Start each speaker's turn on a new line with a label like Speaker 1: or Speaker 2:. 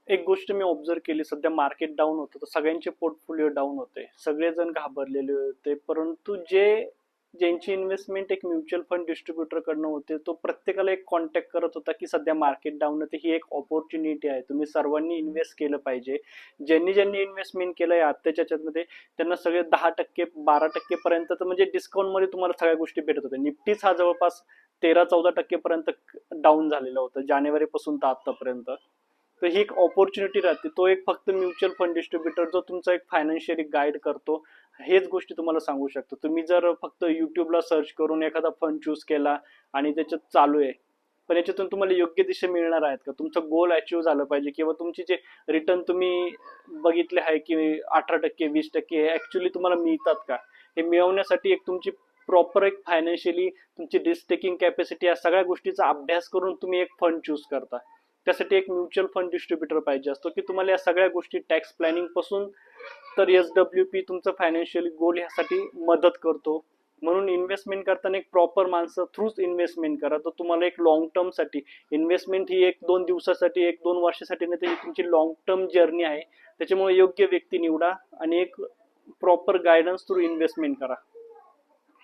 Speaker 1: एक गोष्ट मी ऑब्झर्व केली, सध्या मार्केट डाऊन होतं तर सगळ्यांचे पोर्टफोलिओ डाऊन होते, सगळेजण घाबरलेले होते. परंतु ज्यांची इन्व्हेस्टमेंट एक म्युच्युअल फंड डिस्ट्रीब्युटर कडनं होते, तो प्रत्येकाला एक कॉन्टॅक्ट करत होता की सध्या मार्केट डाऊन आहे, ही एक ऑपॉर्च्युनिटी आहे, तुम्ही सर्वांनी इन्व्हेस्ट केलं पाहिजे. ज्यांनी ज्यांनी इन्व्हेस्टमेंट केलंय आत्ताच्या ह्याच्यामध्ये, त्यांना सगळे 10% 12% पर्यंत तर म्हणजे डिस्काउंट मध्ये तुम्हाला सगळ्या गोष्टी भेटत होत्या. निफ्टीच हा जवळपास 13-14% पर्यंत डाऊन झालेला होता जानेवारी पासून तर आतापर्यंत. तर ही एक ऑपॉर्च्युनिटी राहते. तो एक फक्त म्युच्युअल फंड डिस्ट्रीब्युटर जो तुमचा एक फायनान्शियली गाईड करतो, हेच गोष्टी तुम्हाला सांगू शकतो. तुम्ही जर फक्त युट्यूबला सर्च करून एखादा फंड चूज केला आणि त्याच्यात चालू आहे, पण याच्यातून तुम्हाला योग्य दिशा मिळणार आहेत का, तुमचं गोल अचीव झालं पाहिजे, किंवा तुमचे जे रिटर्न तुम्ही बघितले आहे की 18% 20% हे ऍक्च्युली तुम्हाला मिळतात का, हे मिळवण्यासाठी एक तुमची प्रॉपर एक फायनान्शियली तुमची रिस्क टेकिंग कॅपॅसिटी, या सगळ्या गोष्टीचा अभ्यास करून तुम्ही एक फंड चूज करता. त्यासाठी एक म्युच्युअल फंड डिस्ट्रीब्युटर पाहिजे असतो की तुम्हाला या सगळ्या गोष्टी टॅक्स प्लॅनिंग पासून तर SWP तुमचं फायनान्शियल गोल ह्यासाठी मदत करतो. म्हणून इन्व्हेस्टमेंट करताना एक प्रॉपर माणसं थ्रूच इन्व्हेस्टमेंट करा, तर तुम्हाला एक लॉंग टर्म साठी इन्व्हेस्टमेंट ही 1-2 दिवसासाठी 1-2 वर्षासाठी नाही, तर ही तुमची लॉंग टर्म जर्नी आहे. त्याच्यामुळे योग्य व्यक्ती निवडा आणि एक प्रॉपर गायडन्स थ्रू इन्व्हेस्टमेंट करा.